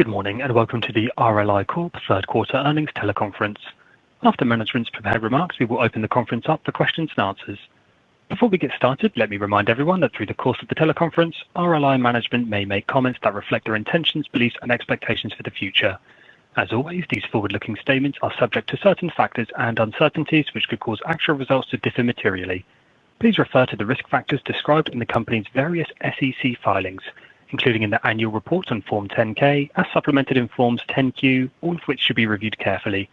Good morning and welcome to the RLI Corp third quarter earnings teleconference. After management's prepared remarks, we will open the conference up for questions and answers. Before we get started, let me remind everyone that through the course of the teleconference, RLI management may make comments that reflect their intentions, beliefs, and expectations for the future. As always, these forward-looking statements are subject to certain factors and uncertainties which could cause actual results to differ materially. Please refer to the risk factors described in the company's various SEC filings, including in the annual report on Form 10-K, as supplemented in Forms 10-Q, all of which should be reviewed carefully.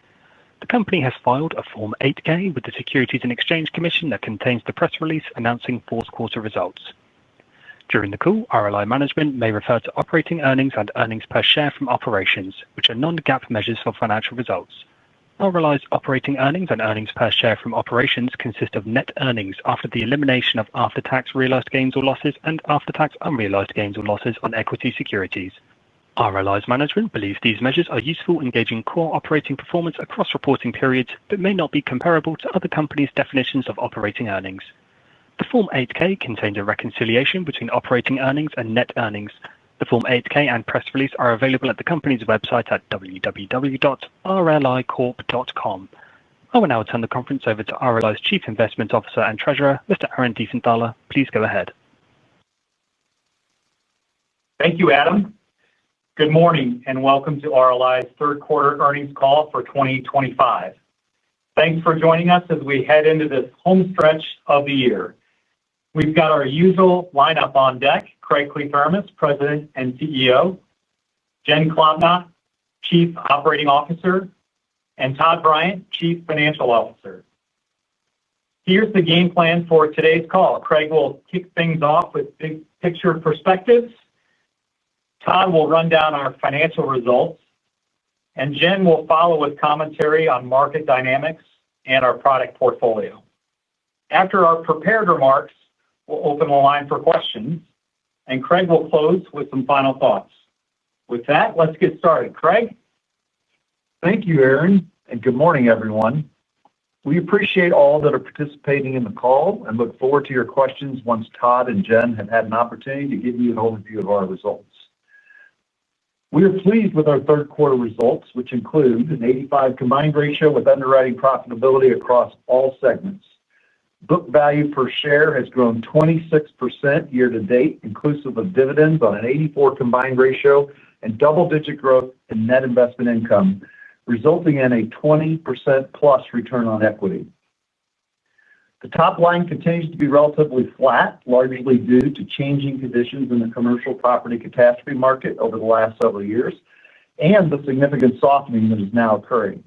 The company has filed a Form 8-K with the Securities and Exchange Commission that contains the press release announcing fourth quarter results. During the call, RLI management may refer to operating earnings and earnings per share from operations, which are non-GAAP measures for financial results. RLI's operating earnings and earnings per share from operations consist of net earnings after the elimination of after-tax realized gains or losses and after-tax unrealized gains or losses on equity securities. RLI's management believes these measures are useful in gauging core operating performance across reporting periods, but may not be comparable to other companies' definitions of operating earnings. The Form 8-K contains a reconciliation between operating earnings and net earnings. The Form 8-K and press release are available at the company's website at www.rlicorp.com. I will now turn the conference over to RLI's Chief Investment Officer and Treasurer, Mr. Aaron Diefenthaler. Please go ahead. Thank you, Adam. Good morning and welcome to RLI's third quarter earnings call for 2025. Thanks for joining us as we head into this home stretch of the year. We've got our usual lineup on deck: Craig Kliethermes, President and CEO, Jen Klobnak, Chief Operating Officer, and Todd Bryant, Chief Financial Officer. Here's the game plan for today's call. Craig will kick things off with big picture perspectives. Todd will run down our financial results, and Jen will follow with commentary on market dynamics and our product portfolio. After our prepared remarks, we'll open the line for questions, and Craig will close with some final thoughts. With that, let's get started. Craig? Thank you, Aaron, and good morning, everyone. We appreciate all that are participating in the call and look forward to your questions once Todd and Jen have had an opportunity to give you an overview of our results. We are pleased with our third quarter results, which include an 85 combined ratio with underwriting profitability across all segments. Book value per share has grown 26% year to date, inclusive of dividends, on an 84 combined ratio and double-digit growth in net investment income, resulting in a 20% plus return on equity. The top line continues to be relatively flat, largely due to changing conditions in the commercial property catastrophe market over the last several years and the significant softening that is now occurring.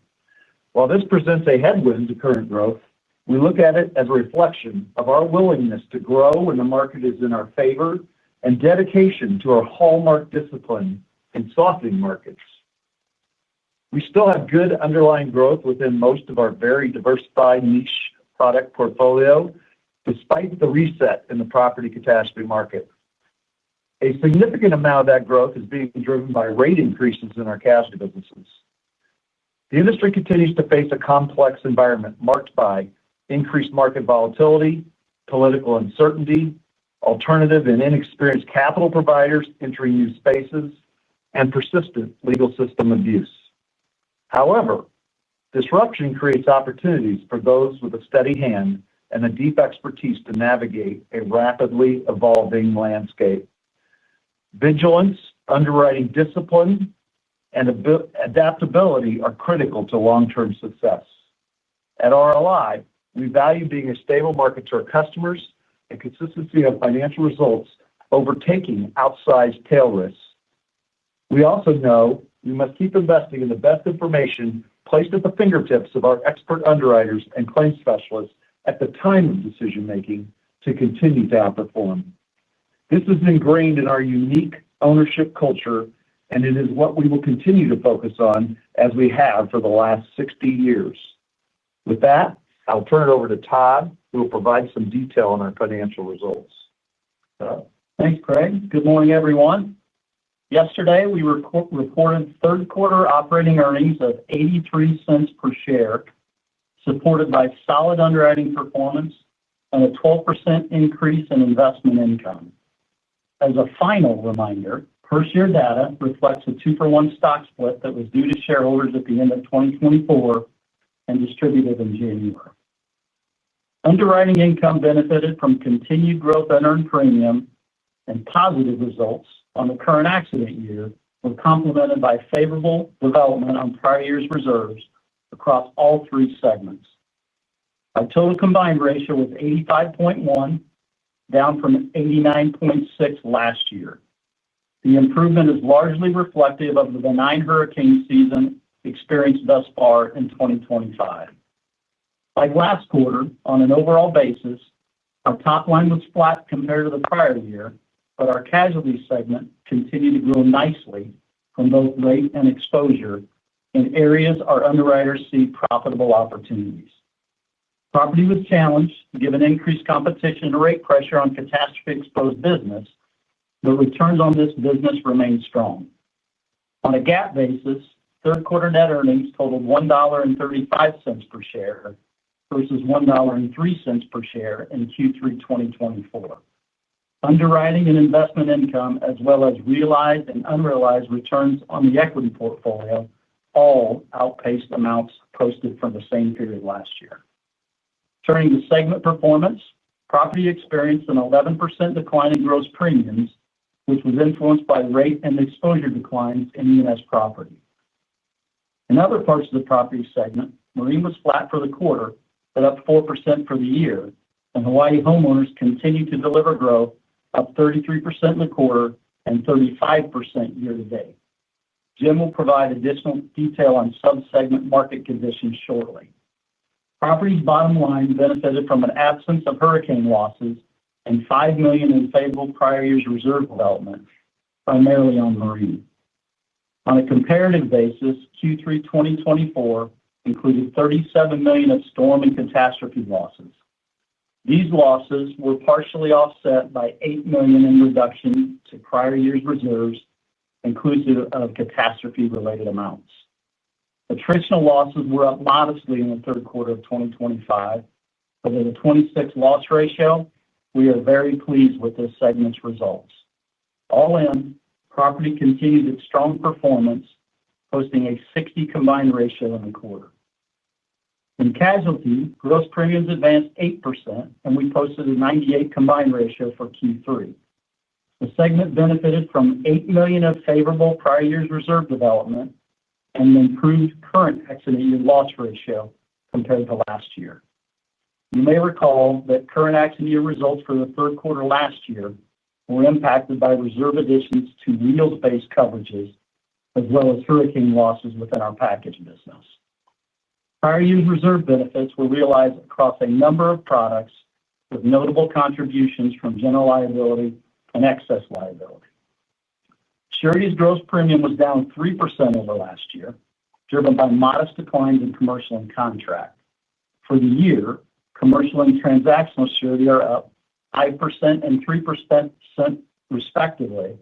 While this presents a headwind to current growth, we look at it as a reflection of our willingness to grow when the market is in our favor and dedication to our hallmark discipline in softening markets. We still have good underlying growth within most of our very diversified niche product portfolio, despite the reset in the property catastrophe market. A significant amount of that growth is being driven by rate increases in our casualty businesses. The industry continues to face a complex environment marked by increased market volatility, political uncertainty, alternative and inexperienced capital providers entering new spaces, and persistent legal system abuse. However, disruption creates opportunities for those with a steady hand and a deep expertise to navigate a rapidly evolving landscape. Vigilance, underwriting discipline, and adaptability are critical to long-term success. At RLI, we value being a stable market to our customers and consistency of financial results over taking outsized tail risks. We also know we must keep investing in the best information placed at the fingertips of our expert underwriters and claims specialists at the time of decision-making to continue to outperform. This is ingrained in our unique ownership culture, and it is what we will continue to focus on as we have for the last 60 years. With that, I'll turn it over to Todd, who will provide some detail on our financial results. Thanks, Craig. Good morning, everyone. Yesterday, we reported third quarter operating earnings of $0.83 per share, supported by solid underwriting performance and a 12% increase in investment income. As a final reminder, Per share data reflects a 2-for-1 stock split that was due to shareholders at the end of 2024 and distributed in January. Underwriting income benefited from continued growth in earned premium, and positive results on the current accident year were complemented by favorable development on prior year's reserves across all three segments. Our total combined ratio was 85.1, down from 89.6 last year. The improvement is largely reflective of the benign hurricane season experienced thus far in 2025. Like last quarter, on an overall basis, our top line was flat compared to the prior year, but our casualty segment continued to grow nicely from both rate and exposure in areas our underwriters see profitable opportunities. Property was challenged given increased competition and rate pressure on catastrophe-exposed business, but returns on this business remained strong. On a GAAP basis, third quarter net earnings totaled $1.35 per share versus $1.03 per share in Q3 2024. Underwriting and investment income, as well as realized and unrealized returns on the equity portfolio, all outpaced amounts posted from the same period last year. Turning to segment performance, property experienced an 11% decline in gross premiums, which was influenced by rate and exposure declines in E&S property. In other parts of the property segment, marine was flat for the quarter, but up 4% for the year, and Hawaii homeowners continued to deliver growth, up 33% in the quarter and 35% year to date. Jim will provide additional detail on sub-segment market conditions shortly. Property's bottom line benefited from an absence of hurricane losses and $5 million in favorable prior year's reserve development, primarily on marine. On a comparative basis, Q3 2024 included $37 million of storm and catastrophe losses. These losses were partially offset by $8 million in reduction to prior year's reserves, inclusive of catastrophe-related amounts. Attritional losses were up modestly in the third quarter of 2025, but at a 26 loss ratio, we are very pleased with this segment's results. All in, property continued its strong performance, posting a 60 combined ratio in the quarter. In casualty, gross premiums advanced 8%, and we posted a 98 combined ratio for Q3. The segment benefited from $8 million of favorable prior year's reserve development and an improved current accident year loss ratio compared to last year. You may recall that current accident year results for the third quarter last year were impacted by reserve additions to wheels-based coverages, as well as hurricane losses within our package business. Prior year's reserve benefits were realized across a number of products, with notable contributions from general liability and excess liability. Surety's gross premium was down 3% over last year, driven by modest declines in commercial and contract. For the year, commercial and transactional surety are up 5% and 3% respectively,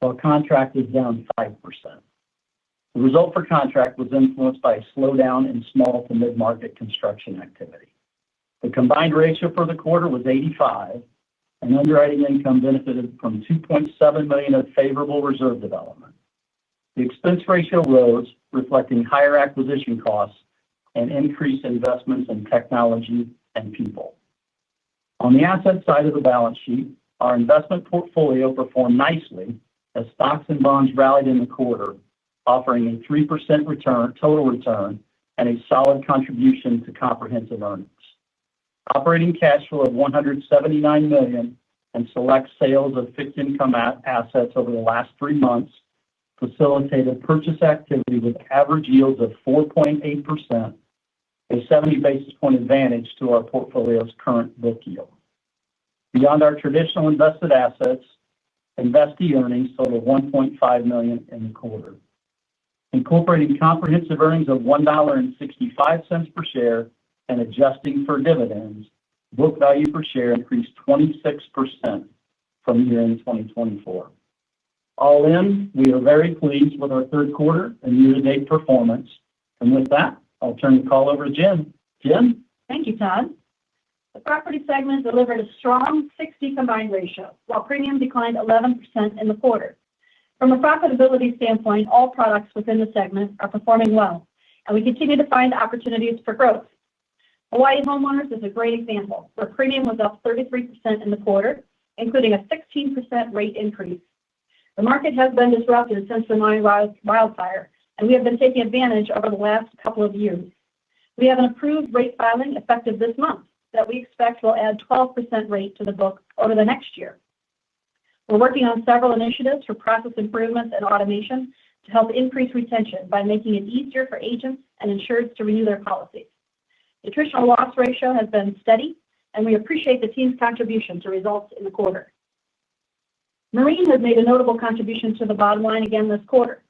while contract is down 5%. The result for contract was influenced by a slowdown in small to mid-market construction activity. The combined ratio for the quarter was 85, and underwriting income benefited from $2.7 million of favorable reserve development. The expense ratio rose, reflecting higher acquisition costs and increased investments in technology and people. On the asset side of the balance sheet, our investment portfolio performed nicely as stocks and bonds rallied in the quarter, offering a 3% total return and a solid contribution to comprehensive earnings. Operating cash flow of $179 million and select sales of fixed income assets over the last 3 months facilitated purchase activity with average yields of 4.8%, a 70 basis point advantage to our portfolio's current book yield. Beyond our traditional invested assets, investee earnings totaled $1.5 million in the quarter. Incorporating comprehensive earnings of $1.65 per share and adjusting for dividends, book value per share increased 26% from year-end 2024. All in, we are very pleased with our third quarter and year-to-date performance. And with that, I'll turn the call over to Jen. Jen? Thank you, Todd. The property segment delivered a strong 60 combined ratio, while premium declined 11% in the quarter. From a profitability standpoint, all products within the segment are performing well, and we continue to find opportunities for growth. Hawaii homeowners is a great example, where premium was up 33% in the quarter, including a 16% rate increase. The market has been disrupted since the Maui wildfire, and we have been taking advantage over the last couple of years. We have an approved rate filing effective this month that we expect will add 12% rate to the book over the next year. We're working on several initiatives for process improvements and automation to help increase retention by making it easier for agents and insureds to renew their policies. The attritional loss ratio has been steady, and we appreciate the team's contribution to results in the quarter. Marine has made a notable contribution to the bottom line again this quarter.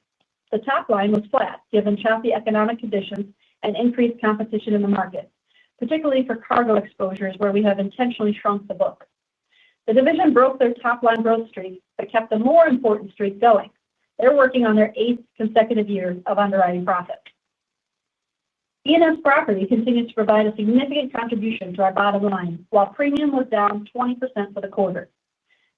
The top line was flat, given choppy economic conditions and increased competition in the market, particularly for cargo exposures where we have intentionally shrunk the book. The division broke their top-line growth streak, but kept the more important streak going. They're working on their 8th consecutive year of underwriting profit. E&S Property continues to provide a significant contribution to our bottom line, while premium was down 20% for the quarter.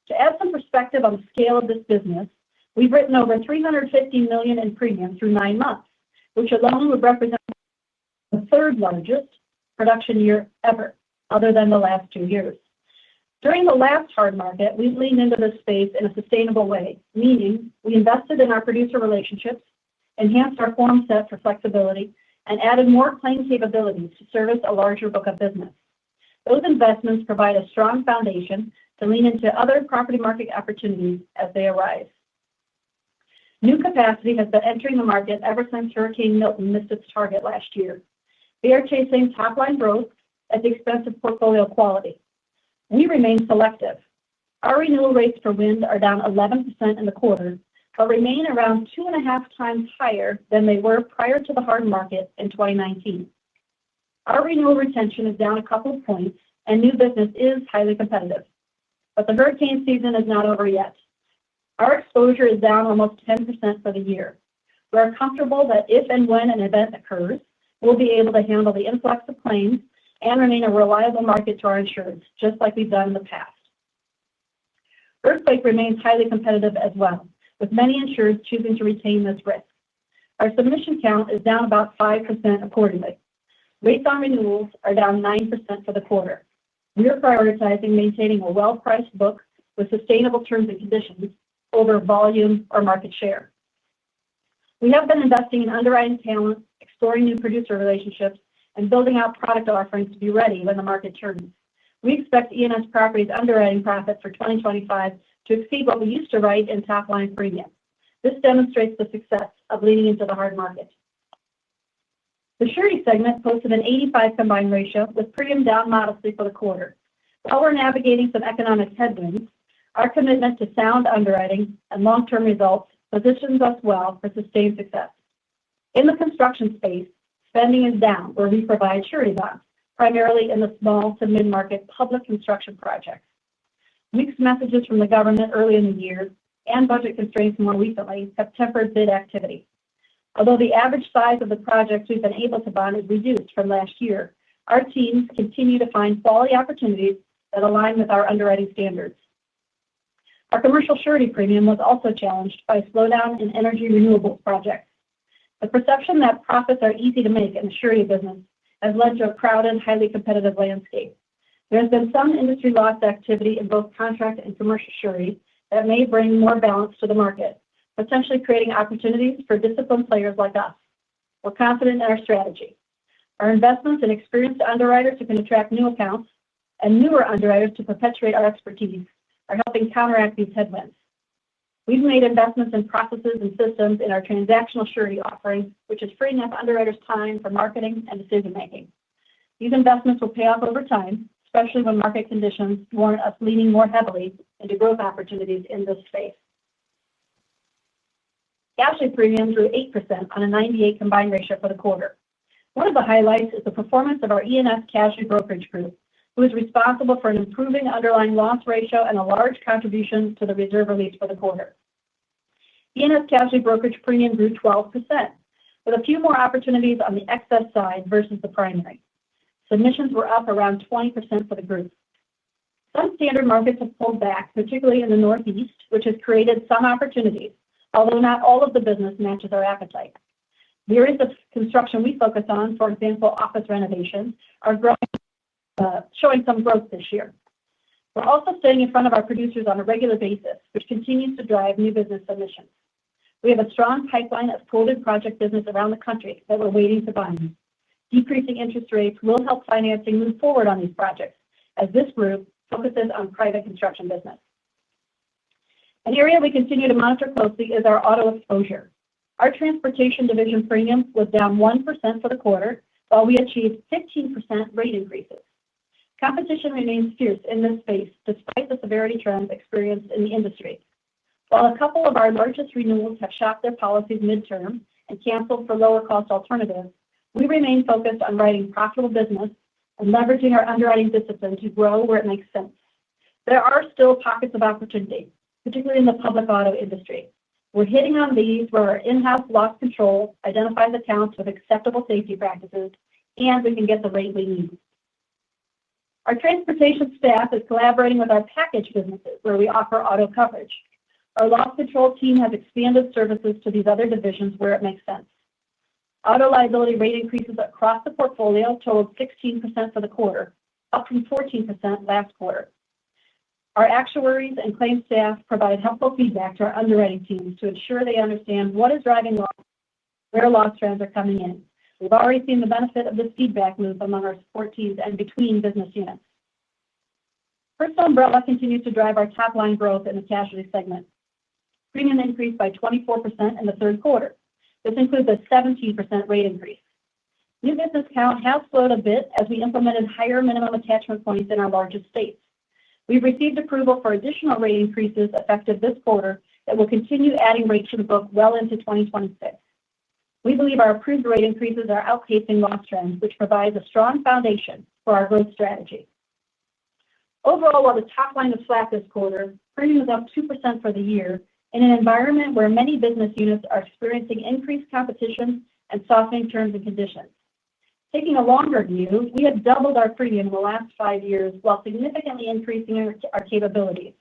To add some perspective on the scale of this business, we've written over $350 million in premium through 9 months, which alone would represent the 3rd largest production year ever, other than the last 2 years. During the last hard market, we leaned into this space in a sustainable way, meaning we invested in our producer relationships, enhanced our form set for flexibility, and added more claim capabilities to service a larger book of business. Those investments provide a strong foundation to lean into other property market opportunities as they arise. New capacity has been entering the market ever since Hurricane Milton missed its target last year. They are chasing top-line growth at the expense of portfolio quality. We remain selective. Our renewal rates for wind are down 11% in the quarter, but remain around 2.5 times higher than they were prior to the hard market in 2019. Our renewal retention is down a couple of points, and new business is highly competitive. But the hurricane season is not over yet. Our exposure is down almost 10% for the year. We are comfortable that if and when an event occurs, we'll be able to handle the influx of claims and remain a reliable market to our insureds, just like we've done in the past. Earthquake remains highly competitive as well, with many insureds choosing to retain this risk. Our submission count is down about 5% accordingly. Rates on renewals are down 9% for the quarter. We are prioritizing maintaining a well-priced book with sustainable terms and conditions over volume or market share. We have been investing in underwriting talent, exploring new producer relationships, and building out product offerings to be ready when the market turns. We expect E&S Property's underwriting profit for 2025 to exceed what we used to write in top-line premium. This demonstrates the success of leaning into the hard market. The Surety segment posted an 85 combined ratio with premium down modestly for the quarter. While we're navigating some economic headwinds, our commitment to sound underwriting and long-term results positions us well for sustained success. In the construction space, spending is down where we provide surety bonds, primarily in the small to mid-market public construction projects. Mixed messages from the government early in the year and budget constraints more recently have tempered bid activity. Although the average size of the projects we've been able to bond is reduced from last year, our teams continue to find quality opportunities that align with our underwriting standards. Our commercial surety premium was also challenged by a slowdown in energy renewables projects. The perception that profits are easy to make in the surety business has led to a crowded, highly competitive landscape. There has been some industry loss activity in both contract and commercial surety that may bring more balance to the market, potentially creating opportunities for disciplined players like us. We're confident in our strategy. Our investments in experienced underwriters who can attract new accounts and newer underwriters to perpetuate our expertise are helping counteract these headwinds. We've made investments in processes and systems in our transactional surety offering, which is freeing up underwriters' time for marketing and decision-making. These investments will pay off over time, especially when market conditions warrant us leaning more heavily into growth opportunities in this space. Casualty premiums grew 8% on a 98 combined ratio for the quarter. One of the highlights is the performance of our E&S Casualty Brokerage Group, who is responsible for an improving underlying loss ratio and a large contribution to the reserve release for the quarter. E&S Casualty Brokerage premium grew 12%, with a few more opportunities on the excess side versus the primary. Submissions were up around 20% for the group. Some standard markets have pulled back, particularly in the Northeast, which has created some opportunities, although not all of the business matches our appetite. The areas of construction we focus on, for example, office renovations, are showing some growth this year. We're also staying in front of our producers on a regular basis, which continues to drive new business submissions. We have a strong pipeline of quoted project business around the country that we're waiting to bind. Decreasing interest rates will help financing move forward on these projects, as this group focuses on private construction business. An area we continue to monitor closely is our auto exposure. Our transportation division premium was down 1% for the quarter, while we achieved 15% rate increases. Competition remains fierce in this space, despite the severity trends experienced in the industry. While a couple of our largest renewals have shopped their policies midterm and canceled for lower cost alternatives, we remain focused on writing profitable business and leveraging our underwriting discipline to grow where it makes sense. There are still pockets of opportunity, particularly in the public auto industry. We're hitting on these where our in-house loss control identifies accounts with acceptable safety practices, and we can get the rate we need. Our transportation staff is collaborating with our package businesses where we offer auto coverage. Our loss control team has expanded services to these other divisions where it makes sense. Auto liability rate increases across the portfolio totaled 16% for the quarter, up from 14% last quarter. Our actuaries and claims staff provide helpful feedback to our underwriting teams to ensure they understand what is driving loss, where loss trends are coming in. We've already seen the benefit of this feedback loop among our support teams and between business units. Personal umbrella continues to drive our top line growth in the casualty segment. Premium increased by 24% in the third quarter. This includes a 17% rate increase. New business count has slowed a bit as we implemented higher minimum attachment points in our largest states. We've received approval for additional rate increases effective this quarter that will continue adding rate to the book well into 2026. We believe our approved rate increases are outpacing loss trends, which provides a strong foundation for our growth strategy. Overall, while the top line is flat this quarter, premium is up 2% for the year in an environment where many business units are experiencing increased competition and softening terms and conditions. Taking a longer view, we have doubled our premium in the last 5 years while significantly increasing our capabilities.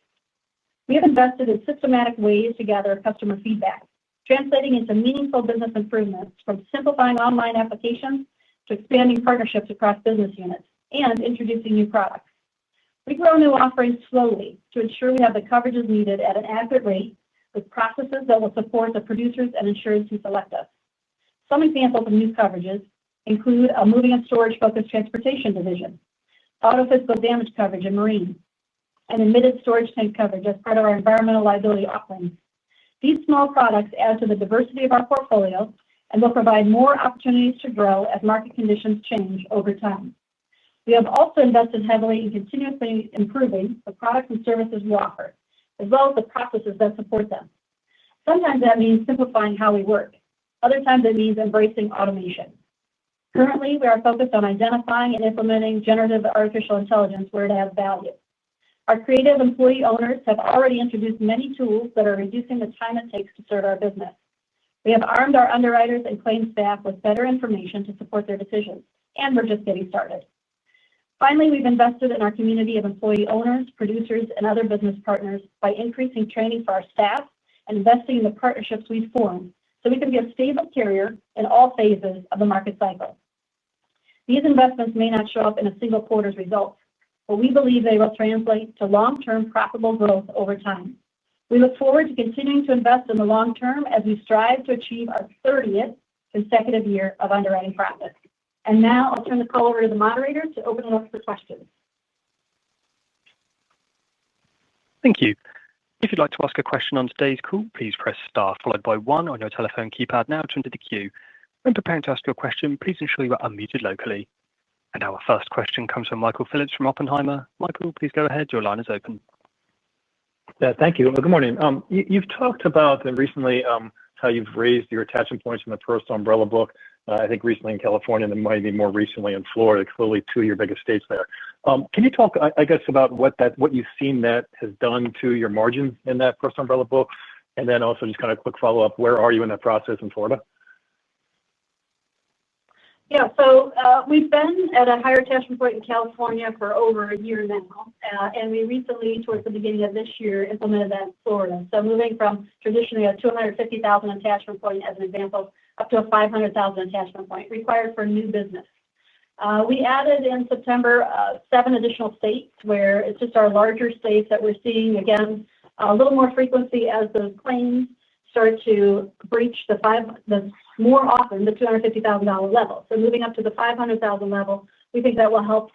We have invested in systematic ways to gather customer feedback, translating into meaningful business improvements from simplifying online applications to expanding partnerships across business units and introducing new products. We grow new offerings slowly to ensure we have the coverages needed at an accurate rate with processes that will support the producers and insurers who select us. Some examples of new coverages include a moving and storage-focused transportation division, auto physical damage coverage in marine, and admitted storage tank coverage as part of our environmental liability offerings. These small products add to the diversity of our portfolio and will provide more opportunities to grow as market conditions change over time. We have also invested heavily in continuously improving the products and services we offer, as well as the processes that support them. Sometimes that means simplifying how we work. Other times it means embracing automation. Currently, we are focused on identifying and implementing generative artificial intelligence where it adds value. Our creative employee owners have already introduced many tools that are reducing the time it takes to serve our business. We have armed our underwriters and claims staff with better information to support their decisions, and we're just getting started. Finally, we've invested in our community of employee owners, producers, and other business partners by increasing training for our staff and investing in the partnerships we've formed so we can be a stable carrier in all phases of the market cycle. These investments may not show up in a single quarter's results, but we believe they will translate to long-term profitable growth over time. We look forward to continuing to invest in the long term as we strive to achieve our 30th consecutive year of underwriting profit. And now I'll turn the call over to the moderator to open it up for questions. Thank you. If you'd like to ask a question on today's call, please press star followed by 1 on your telephone keypad now to enter the queue. When preparing to ask your question, please ensure you are unmuted locally. And our first question comes from Michael Phillips from Oppenheimer. Michael, please go ahead. Your line is open. Yeah, thank you. Well, good morning. You've talked about recently how you've raised your attachment points in the personal umbrella book. I think recently in California and maybe more recently in Florida, clearly 2 of your biggest states there. Can you talk, I guess, about what you've seen that has done to your margins in that personal umbrella book? And then also just kind of quick follow-up, where are you in that process in Florida? Yeah, so we've been at a higher attachment point in California for over a year now, and we recently, towards the beginning of this year, implemented that in Florida. So moving from traditionally a 250,000 attachment point, as an example, up to a 500,000 attachment point required for new business. We added in September 7 additional states where it's just our larger states that we're seeing, again, a little more frequency as those claims start to breach more often the $250,000 level. So moving up to the 500,000 level, we think that will help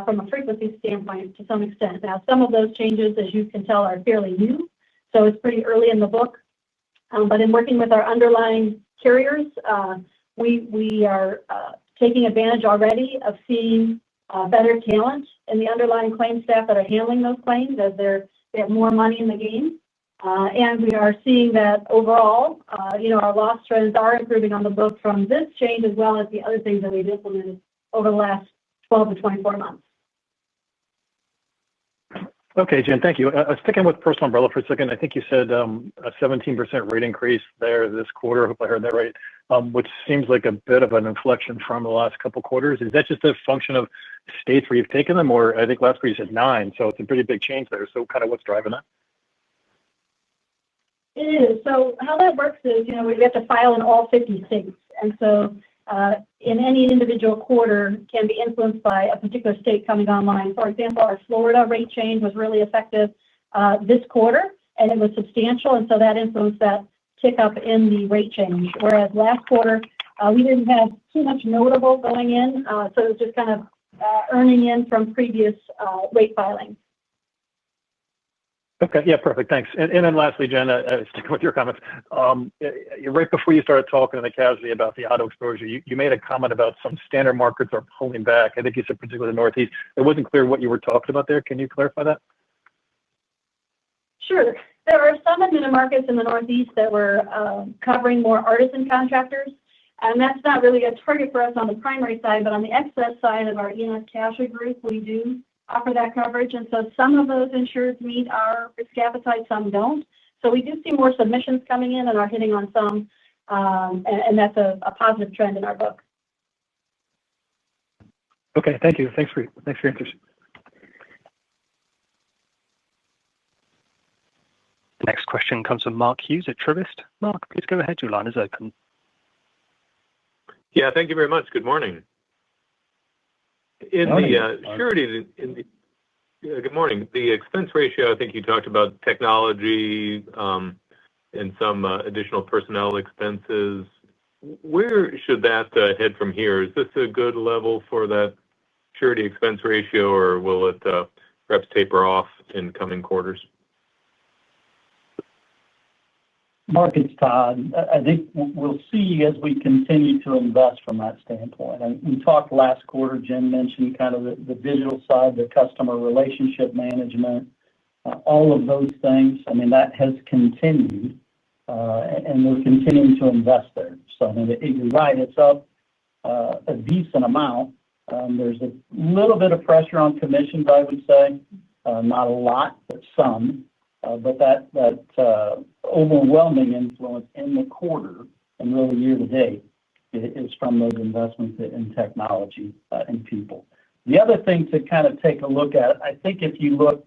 from a frequency standpoint to some extent. Now, some of those changes, as you can tell, are fairly new, so it's pretty early in the book. But in working with our underlying carriers, we are taking advantage already of seeing better talent in the underlying claim staff that are handling those claims as they have more money in the game. And we are seeing that overall, our loss trends are improving on the book from this change as well as the other things that we've implemented over the last 12 to 24 months. Okay, Jen, thank you. Sticking with personal umbrella for a second, I think you said a 17% rate increase there this quarter. I hope I heard that right, which seems like a bit of an inflection from the last couple quarters. Is that just a function of states where you've taken them, or I think last quarter you said 9, so it's a pretty big change there. So kind of what's driving that? It is. So how that works is, we have to file in all 50 states. And so in any individual quarter can be influenced by a particular state coming online. For example, our Florida rate change was really effective this quarter, and it was substantial. And so that influenced that tick up in the rate change. Whereas last quarter, we didn't have too much notable going in. So it was just kind of earning in from previous rate filings. Okay, yeah, perfect, thanks. And then lastly, Jen, sticking with your comments, right before you started talking in the casualty about the auto exposure, you made a comment about some standard markets are pulling back. I think you said particularly the Northeast. It wasn't clear what you were talking about there. Can you clarify that? Sure. There are some admitted markets in the Northeast that were covering more artisan contractors, and that's not really a target for us on the primary side, but on the excess side of our E&S casualty group, we do offer that coverage, and so some of those insureds meet our risk appetite, some don't. So we do see more submissions coming in and are hitting on some, and that's a positive trend in our book. Okay, thank you. Thanks for your answers. The next question comes from Mark Hughes at Truist. Mark, please go ahead. Your line is open. Yeah, thank you very much. Good morning. Good morning. The expense ratio, I think you talked about technology and some additional personnel expenses. Where should that head from here? Is this a good level for that surety expense ratio, or will it perhaps taper off in coming quarters? Mark, it's Todd. I think we'll see as we continue to invest from that standpoint. And we talked last quarter, Jen mentioned kind of the digital side, the customer relationship management, all of those things. I mean, that has continued, and we're continuing to invest there. So I mean, you're right, it's up a decent amount. There's a little bit of pressure on commissions, I would say. Not a lot, but some. But that overwhelming influence in the quarter and really year to date is from those investments in technology and people. The other thing to kind of take a look at, I think if you look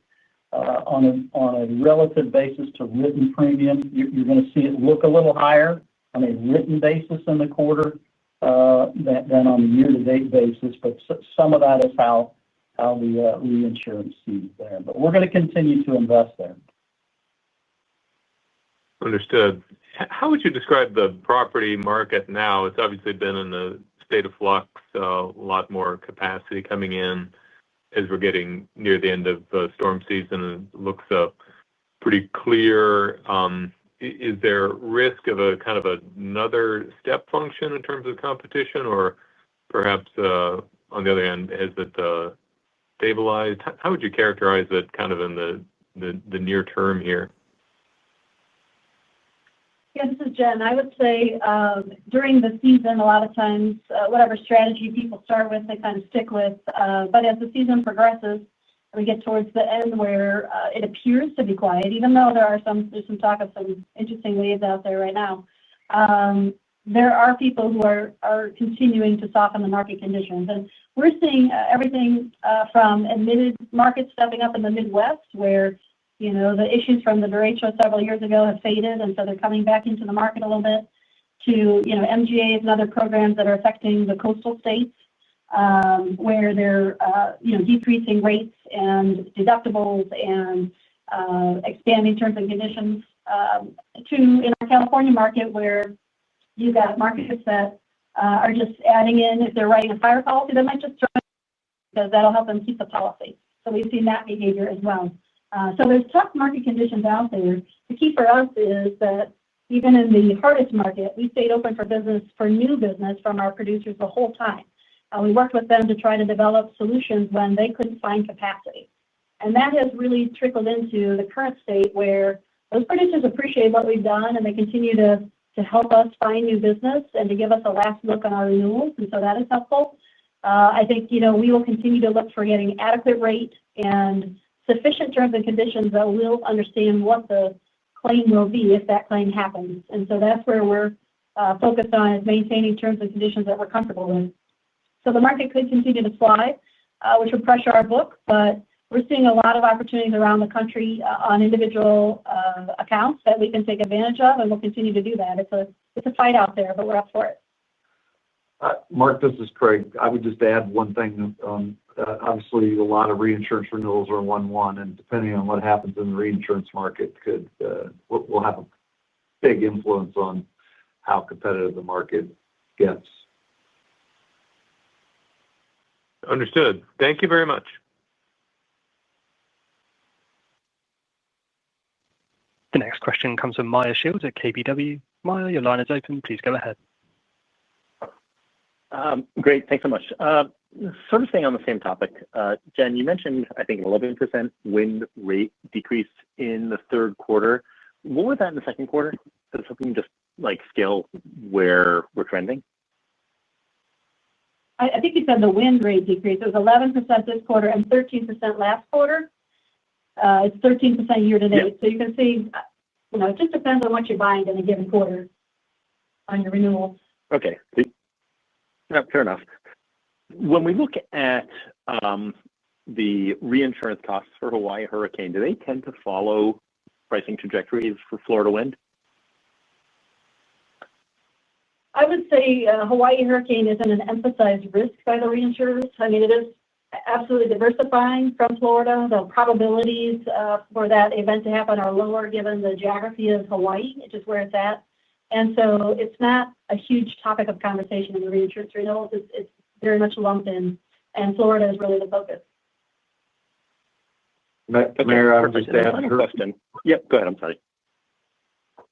on a relative basis to written premium, you're going to see it look a little higher on a written basis in the quarter than on a year-to-date basis. But some of that is how the reinsurance sees there. But we're going to continue to invest there. Understood. How would you describe the property market now? It's obviously been in a state of flux, a lot more capacity coming in as we're getting near the end of storm season, and it looks pretty clear. Is there risk of a kind of another step function in terms of competition, or perhaps on the other hand, has it stabilized? How would you characterize it kind of in the near term here? Yeah, this is Jen. I would say during the season, a lot of times, whatever strategy people start with, they kind of stick with. But as the season progresses, we get towards the end where it appears to be quiet, even though there's some talk of some interesting waves out there right now. there are people who are continuing to soften the market conditions. And we're seeing everything from admitted markets stepping up in the Midwest, where the issues from the derecho several years ago have faded, and so they're coming back into the market a little bit, to MGAs and other programs that are affecting the coastal states, where they're decreasing rates and deductibles and expanding terms and conditions, to in our California market, where you've got markets that are just adding in, if they're writing a fire policy, they might just throw it because that'll help them keep the policy. So we've seen that behavior as well. So there's tough market conditions out there. The key for us is that even in the hardest market, we stayed open for business, for new business from our producers the whole time. We worked with them to try to develop solutions when they couldn't find capacity. And that has really trickled into the current state, where those producers appreciate what we've done, and they continue to help us find new business and to give us a last look on our renewals. And so that is helpful. I think, we will continue to look for getting adequate rate and sufficient terms and conditions that we'll understand what the claim will be if that claim happens. And so that's where we're focused on, is maintaining terms and conditions that we're comfortable with. So the market could continue to slide, which would pressure our book, but we're seeing a lot of opportunities around the country on individual accounts that we can take advantage of, and we'll continue to do that. It's a fight out there, but we're up for it. Mark, this is Craig. I would just add one thing. Obviously, a lot of reinsurance renewals are 1/1, and depending on what happens in the reinsurance market, will have a big influence on how competitive the market gets. Understood. Thank you very much. The next question comes from Meyer Shields at KBW. Meyer, your line is open. Please go ahead. Great. Thanks so much. Sort of staying on the same topic. Jen, you mentioned, I think, 11% wind rate decrease in the third quarter. What was that in the second quarter? Is something just scale where we're trending? I think you said the wind rate decrease. It was 11% this quarter and 13% last quarter. It's 13% year to date. Yep. So you can see, it just depends on what you're buying in a given quarter on your renewals. Okay. Yeah, fair enough. When we look at the reinsurance costs for Hawaii hurricane, do they tend to follow pricing trajectories for Florida wind? I would say Hawaii hurricane isn't an emphasized risk by the reinsurers. I mean, it is absolutely diversifying from Florida. The probabilities for that event to happen are lower given the geography of Hawaii, which is where it's at. And so it's not a huge topic of conversation in the reinsurance renewals. It's very much lumped in, and Florida is really the focus. Mayor, I was just asking her question. Yep, go ahead. I'm sorry.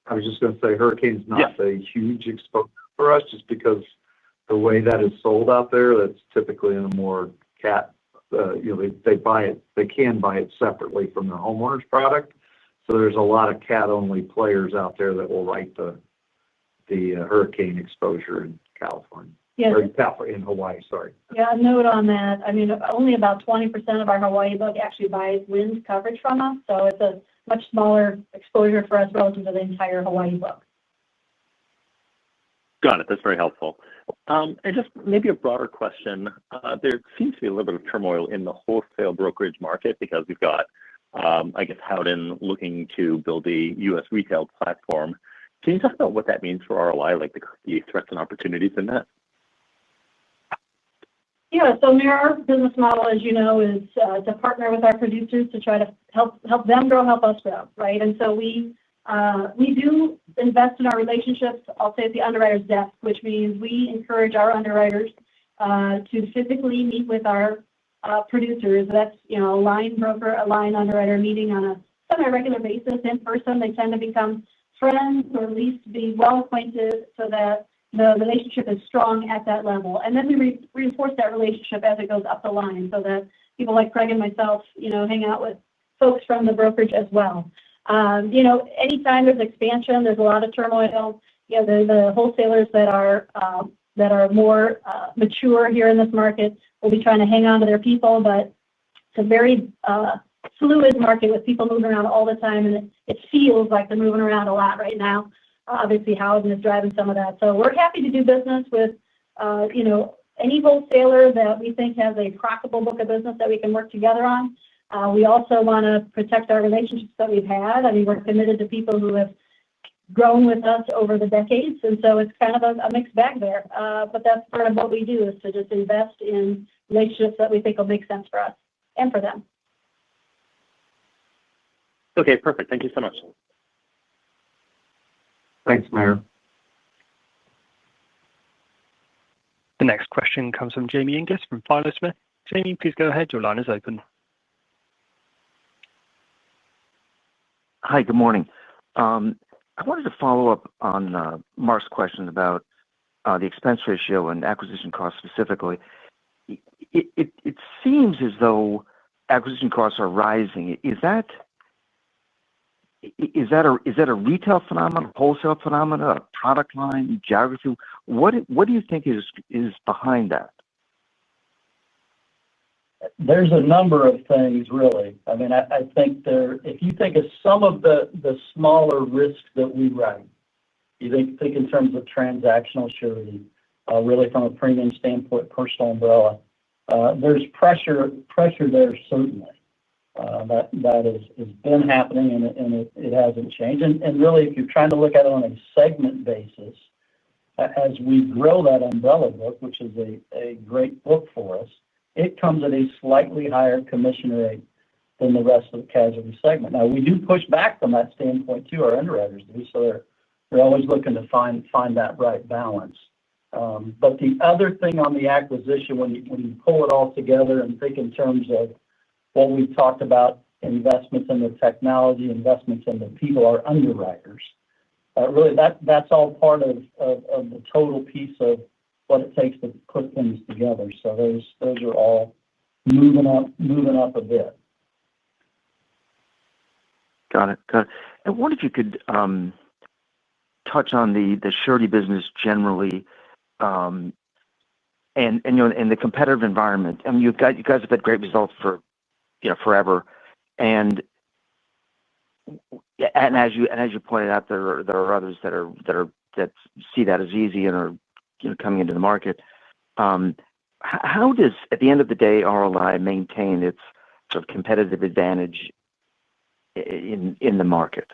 I was just going to say hurricane's not a huge exposure for us, just because the way that is sold out there, that's typically in a more cat. They buy it. They can buy it separately from the homeowners product. So there's a lot of cat-only players out there that will write the hurricane exposure in California. Yes. Or in Hawaii, sorry. Yeah, a note on that. I mean, only about 20% of our Hawaii book actually buys wind coverage from us, so it's a much smaller exposure for us relative to the entire Hawaii book. Got it. That's very helpful. And just maybe a broader question. There seems to be a little bit of turmoil in the wholesale brokerage market because we've got, Howden looking to build a U.S. retail platform. Can you talk about what that means for RLI, like the threats and opportunities in that? Yeah, so our business model, as you know, is to partner with our producers to try to help them grow, help us grow, right? And so we do invest in our relationships, I'll say at the underwriter's desk, which means we encourage our underwriters to physically meet with our producers. That's, a line broker, a line underwriter meeting on a semi-regular basis in person. They tend to become friends, or at least be well acquainted, so that the relationship is strong at that level. And then we reinforce that relationship as it goes up the line, so that people like Craig and myself, hang out with folks from the brokerage as well. Anytime there's expansion, there's a lot of turmoil. The wholesalers that are more mature here in this market will be trying to hang on to their people, but it's a very fluid market with people moving around all the time, and it feels like they're moving around a lot right now. Obviously, housing is driving some of that. So we're happy to do business with, any wholesaler that we think has a profitable book of business that we can work together on. We also want to protect our relationships that we've had. I mean, we're committed to people who have grown with us over the decades, and so it's kind of a mixed bag there. But that's part of what we do, is to just invest in relationships that we think will make sense for us and for them. Okay, perfect. Thank you so much. Thanks, Meyer. The next question comes from Jamie Inglis from Philo Smith. Jamie, please go ahead. Your line is open. Hi, good morning. I wanted to follow up on Mark's question about the expense ratio and acquisition costs specifically. It seems as though acquisition costs are rising. Is that a retail phenomenon, wholesale phenomenon, a product line, geography? What do you think is behind that? There's a number of things, really. I mean, I think if you think of some of the smaller risks that we write, you think in terms of transactional surety, really from a premium standpoint, personal umbrella, there's pressure there, certainly. That has been happening, and it hasn't changed. And really, if you're trying to look at it on a segment basis, as we grow that umbrella book, which is a great book for us, it comes at a slightly higher commission rate than the rest of the casualty segment. Now, we do push back from that standpoint too, our underwriters do, so they're always looking to find that right balance. But the other thing on the acquisition, when you pull it all together and think in terms of what we talked about, investments in the technology, investments in the people, our underwriters, really that's all part of the total piece of what it takes to put things together. So those are all moving up a bit. Got it. I wonder if you could touch on the surety business generally, and in the competitive environment. I mean, you guys have had great results for forever, and as you pointed out, there are others that see that as easy and are coming into the market. How does, at the end of the day, RLI maintain its sort of competitive advantage in the market?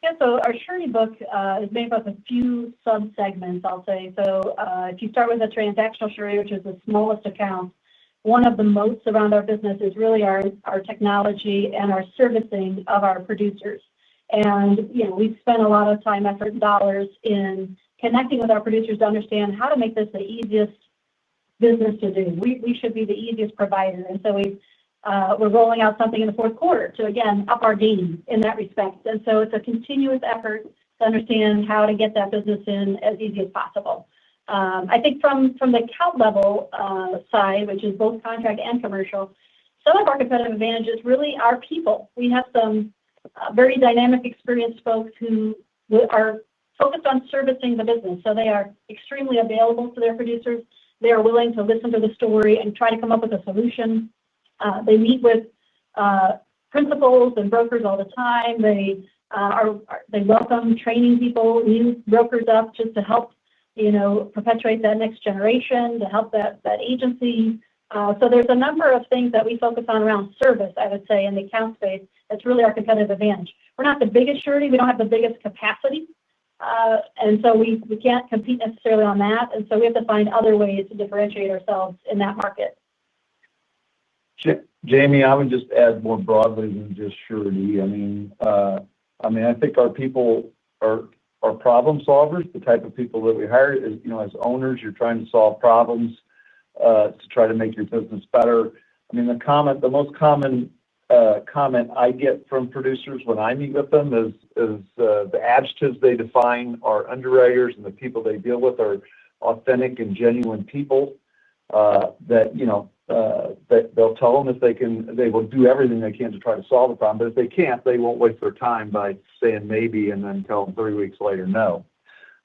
Yeah, so our surety book is made up of a few sub-segments, I'll say. So if you start with the transactional surety, which is the smallest account, one of the moats around our business is really our technology and our servicing of our producers. And, we've spent a lot of time, effort, and dollars in connecting with our producers to understand how to make this the easiest business to do. We should be the easiest provider. And so we're rolling out something in the fourth quarter to, again, up our game in that respect. And so it's a continuous effort to understand how to get that business in as easy as possible. I think from the account level side, which is both contract and commercial, some of our competitive advantages really are people. We have some very dynamic, experienced folks who are focused on servicing the business. So they are extremely available to their producers. They are willing to listen to the story and try to come up with a solution. They meet with principals and brokers all the time. They welcome training people, new brokers up just to help, perpetuate that next generation, to help that agency. So there's a number of things that we focus on around service, I would say, in the account space. That's really our competitive advantage. We're not the biggest surety. We don't have the biggest capacity. And so we can't compete necessarily on that. And so we have to find other ways to differentiate ourselves in that market. Jamie, I would just add more broadly than just surety. I mean, I think our people are problem solvers. The type of people that we hire is, as owners, you're trying to solve problems to try to make your business better. I mean, the most common comment I get from producers when I meet with them is the adjectives they define our underwriters and the people they deal with are authentic and genuine people. That they'll tell them if they can, they will do everything they can to try to solve the problem. But if they can't, they won't waste their time by saying maybe and then tell them 3 weeks later no.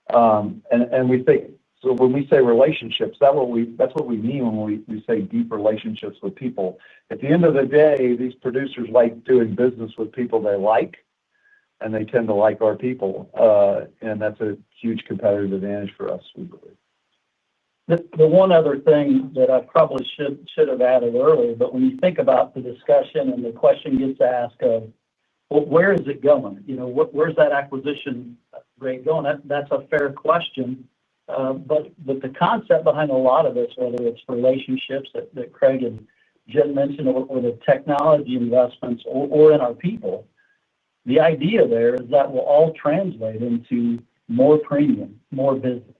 And we think so when we say relationships, that's what we mean when we say deep relationships with people. At the end of the day, these producers like doing business with people they like. and they tend to like our people. And that's a huge competitive advantage for us, we believe. The one other thing that I probably should have added earlier, but when you think about the discussion and the question gets asked of, well, where is it going? Where's that acquisition rate going? That's a fair question. But the concept behind a lot of this, whether it's relationships that Craig and Jen mentioned, or the technology investments, or in our people, the idea there is that will all translate into more premium, more business.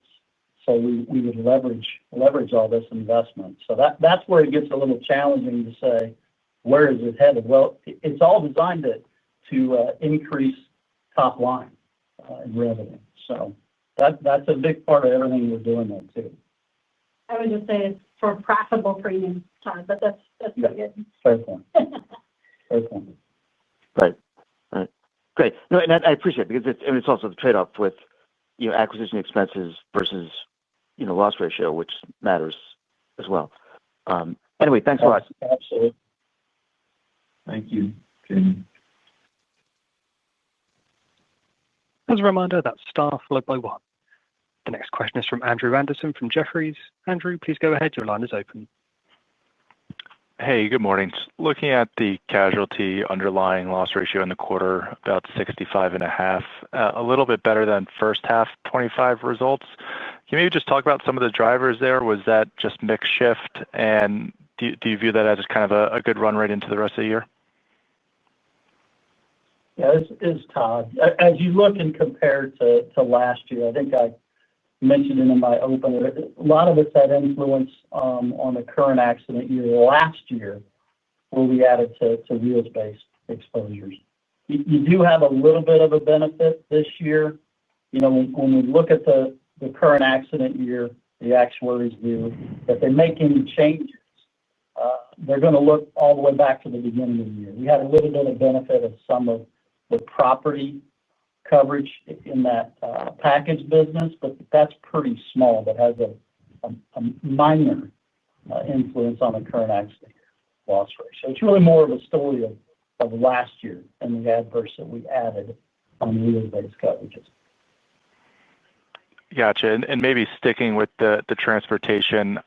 So we would leverage all this investment. So that's where it gets a little challenging to say, where is it headed? Well, it's all designed to increase top line in revenue. So that's a big part of everything we're doing there too. I would just say it's for profitable premium time, but that's pretty good. Fair point. Fair point. Right. Great. No, and I appreciate it because it's also the trade-off with acquisition expenses versus loss ratio, which matters as well. Anyway, thanks a lot. Absolutely. Thank you, Jamie. As a reminder, that's star followed by 1. The next question is from Andrew Anderson from Jefferies. Andrew, please go ahead. Your line is open. Hey, good morning. Just looking at the casualty underlying loss ratio in the quarter, about 65.5, a little bit better than first half 25 results. Can you maybe just talk about some of the drivers there? Was that just mix shift? And do you view that as kind of a good run rate into the rest of the year? Yeah, this is Todd. As you look and compare to last year, I think I mentioned it in my opener, a lot of it's had influence on the current accident year last year, where we added to wheels-based exposures. You do have a little bit of a benefit this year. When we look at the current accident year, the actuaries do, if they make any changes, they're going to look all the way back to the beginning of the year. We had a little bit of benefit of some of the property coverage in that package business, but that's pretty small. That has a minor influence on the current accident loss ratio. It's really more of a story of last year and the adverse that we added on wheels-based coverages. Gotcha. And maybe sticking with the transportation,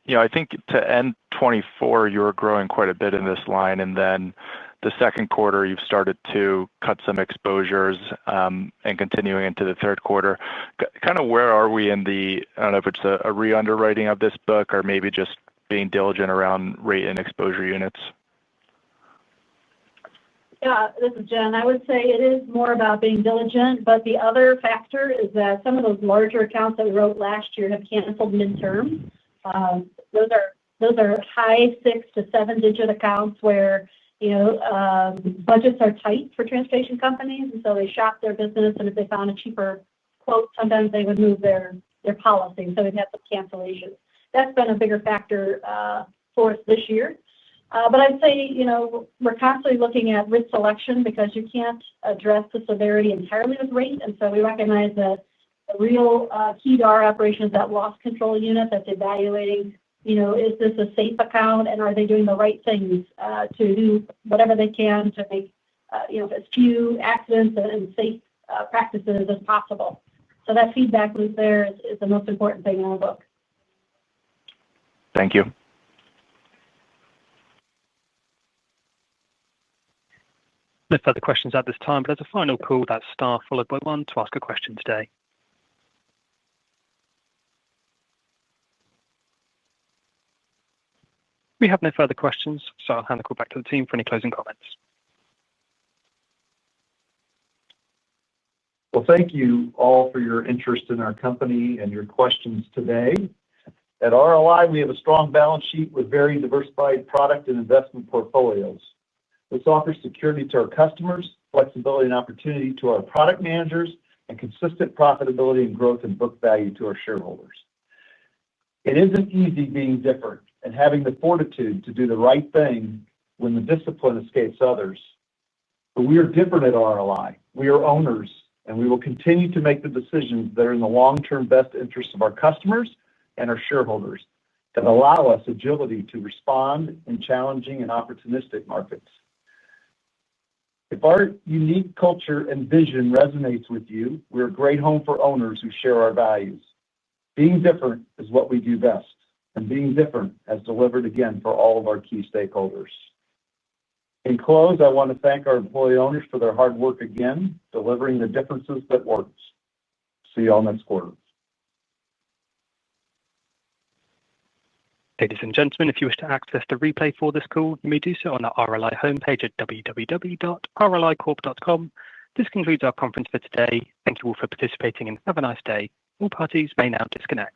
I think to end 24, you were growing quite a bit in this line, and then the second quarter, you've started to cut some exposures and continuing into the third quarter. Kind of where are we in I don't know if it's a re-underwriting of this book or maybe just being diligent around rate and exposure units? Yeah, this is Jen. I would say it is more about being diligent, but the other factor is that some of those larger accounts that we wrote last year have canceled midterm. Those are high 6 to 7 digit accounts where budgets are tight for transportation companies, and so they shop their business, and if they found a cheaper quote, sometimes they would move their policy, so we've had some cancellations. That's been a bigger factor for us this year. But I'd say, we're constantly looking at risk selection because you can't address the severity entirely with rate, and so we recognize that the real key to our operation is that loss control unit that's evaluating, is this a safe account, and are they doing the right things to do whatever they can to make, as few accidents and safe practices as possible. So that feedback loop there is the most important thing in our book. Thank you. No further questions at this time, but as a final call, that's star followed by 1 to ask a question today. We have no further questions, so I'll hand the call back to the team for any closing comments. Well, thank you all for your interest in our company and your questions today. At RLI, we have a strong balance sheet with very diversified product and investment portfolios. This offers security to our customers, flexibility and opportunity to our product managers, and consistent profitability and growth in book value to our shareholders. It isn't easy being different and having the fortitude to do the right thing when the discipline escapes others. But we are different at RLI. We are owners, and we will continue to make the decisions that are in the long-term best interests of our customers and our shareholders that allow us agility to respond in challenging and opportunistic markets. If our unique culture and vision resonates with you, we're a great home for owners who share our values. Being different is what we do best, and being different has delivered again for all of our key stakeholders. In close, I want to thank our employee owners for their hard work again, delivering the differences that work. See you all next quarter. Ladies and gentlemen, if you wish to access the replay for this call, you may do so on the RLI homepage at www.rlicorp.com. This concludes our conference for today. Thank you all for participating and have a nice day. All parties may now disconnect.